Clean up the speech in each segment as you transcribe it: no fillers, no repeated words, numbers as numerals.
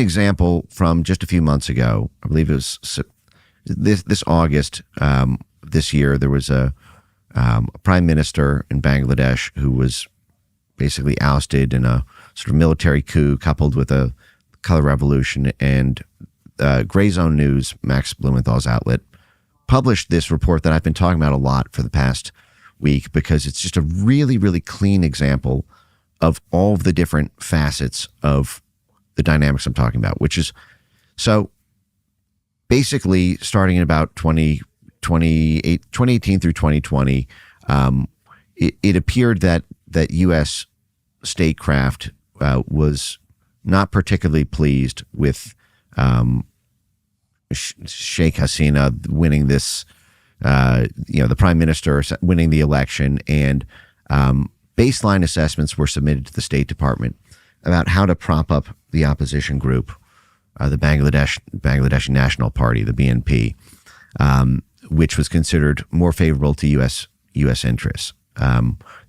example from just a few months ago. I believe it was this August this year. There was a prime minister in Bangladesh who was basically ousted in a sort of military coup coupled with a color revolution. And Gray Zone News, Max Blumenthal's outlet, published this report that I've been talking about a lot for the past week because it's just a really, really clean example of all of the different facets of the dynamics I'm talking about, which is so basically starting in about 2018 through 2020, it appeared that U.S. statecraft was not particularly pleased with Sheikh Hasina winning this, the prime minister winning the election, and baseline assessments were submitted to the State Department about how to prop up the opposition group, the Bangladeshi National Party, the BNP, which was considered more favorable to U.S. interests.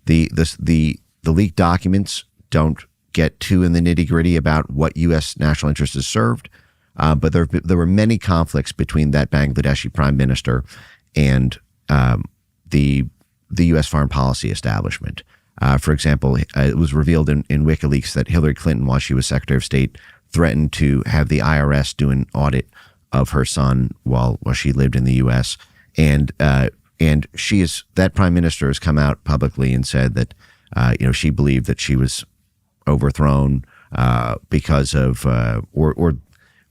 The leaked documents don't get too in the nitty-gritty about what U.S. national interest is served, but there were many conflicts between that Bangladeshi prime minister and the U.S. foreign policy establishment. For example, it was revealed in WikiLeaks that Hillary Clinton, while she was Secretary of State, threatened to have the IRS do an audit of her son while she lived in the U.S. And that prime minister has come out publicly and said that she believed that she was overthrown because of or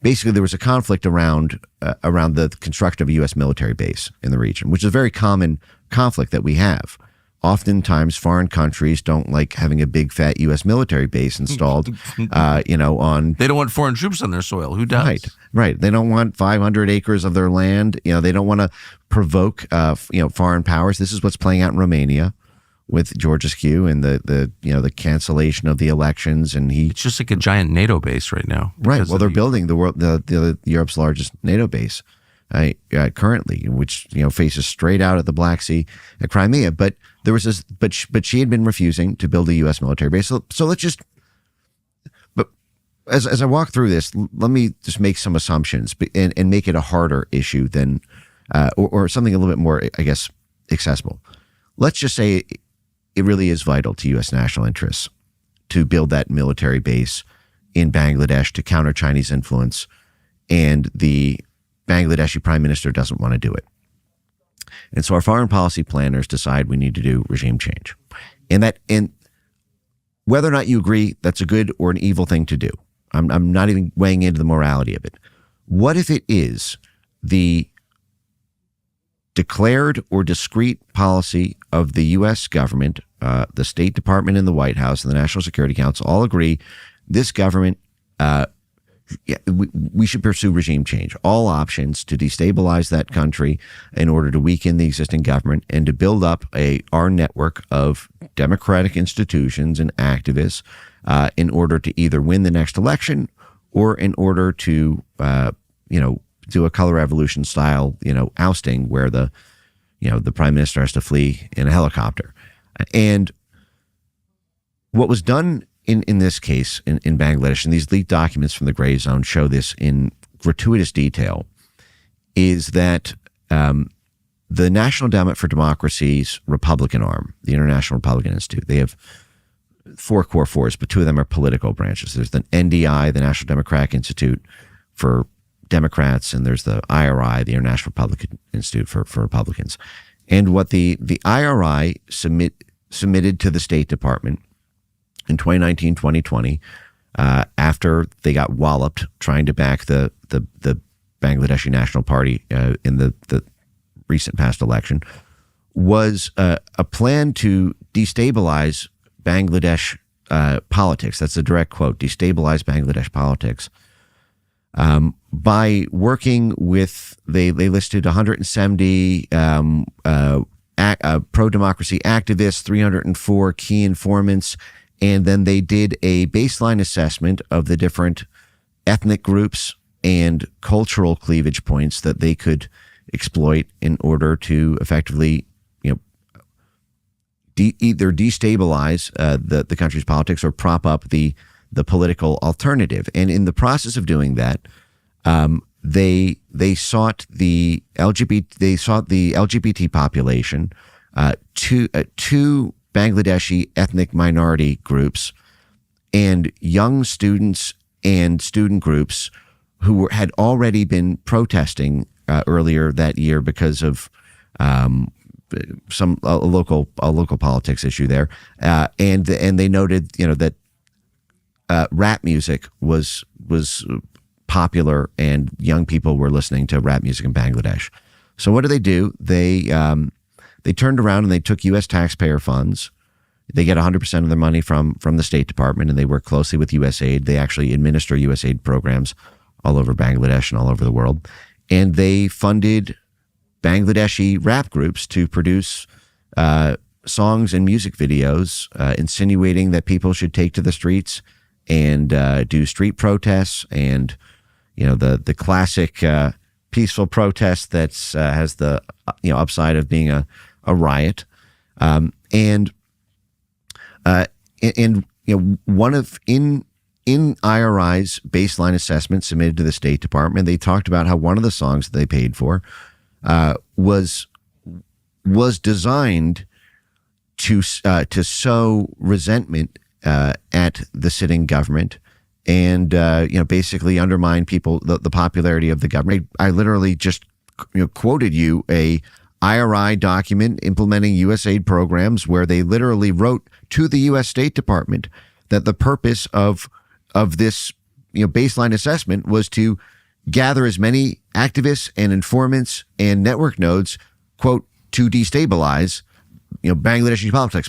basically there was a conflict around the construction of a U.S. military base in the region, which is a very common conflict that we have. Oftentimes, foreign countries don't like having a big fat U.S. military base installed, on. They don't want foreign troops on their soil. Who does? Right. They don't want 500 acres of their land. They don't want to provoke, foreign powers. This is what's playing out in Romania with George Askew and the cancellation of the elections, and it's just like a giant NATO base right now. Right. Well, they're building the Europe's largest NATO base currently, which faces straight out at the Black Sea at Crimea. But there was this, but she had been refusing to build a U.S. military base. So let's just. But as I walk through this, let me just make some assumptions and make it a harder issue than, or something a little bit more, I guess, accessible. Let's just say it really is vital to U.S. national interests to build that military base in Bangladesh to counter Chinese influence, and the Bangladeshi prime minister doesn't want to do it. And so our foreign policy planners decide we need to do regime change. And whether or not you agree that's a good or an evil thing to do, I'm not even weighing into the morality of it. What if it is the declared or discrete policy of the U.S. government, the State Department and the White House and the National Security Council all agree this government, we should pursue regime change, all options to destabilize that country in order to weaken the existing government and to build up our network of democratic institutions and activists in order to either win the next election or in order to, do a color revolution style, ousting where the prime minister has to flee in a helicopter. And what was done in this case in Bangladesh, and these leaked documents from the Gray Zone show this in gratuitous detail, is that the National Endowment for Democracy's Republican arm, the International Republican Institute, they have 4 core forces, but 2 of them are political branches. There's the NDI, the National Democratic Institute for Democrats, and there's the IRI, the International Republican Institute for Republicans. And what the IRI submitted to the State Department in 2019, 2020, after they got walloped trying to back the Bangladeshi National Party in the recent past election, was a plan to destabilize Bangladesh politics. That's a direct quote, destabilize Bangladesh politics. By working with, they listed 170 pro-democracy activists, 304 key informants, and then they did a baseline assessment of the different ethnic groups and cultural cleavage points that they could exploit in order to effectively, either destabilize the country's politics or prop up the the political alternative. And in the process of doing that, they sought the LGBT population, two Bangladeshi ethnic minority groups, and young students and student groups who had already been protesting earlier that year because of a local politics issue there, and they noted that rap music was popular and young people were listening to rap music in Bangladesh. So what do? They turned around and they took U.S. taxpayer funds. They get 100% of their money from the State Department, and they work closely with USAID. They actually administer USAID programs all over Bangladesh and all over the world. And they funded Bangladeshi rap groups to produce songs and music videos insinuating that people should take to the streets and do street protests, and the classic peaceful protest that's has the upside of being a riot, and one of in IRI's baseline assessment submitted to the State Department, they talked about how one of the songs that they paid for was designed to sow resentment at the sitting government, and basically undermine the popularity of the government. I literally just quoted you a IRI document implementing USAID programs where they literally wrote to the U.S. State Department that the purpose of this baseline assessment was to gather as many activists and informants and network nodes, quote, to destabilize Bangladeshi politics. But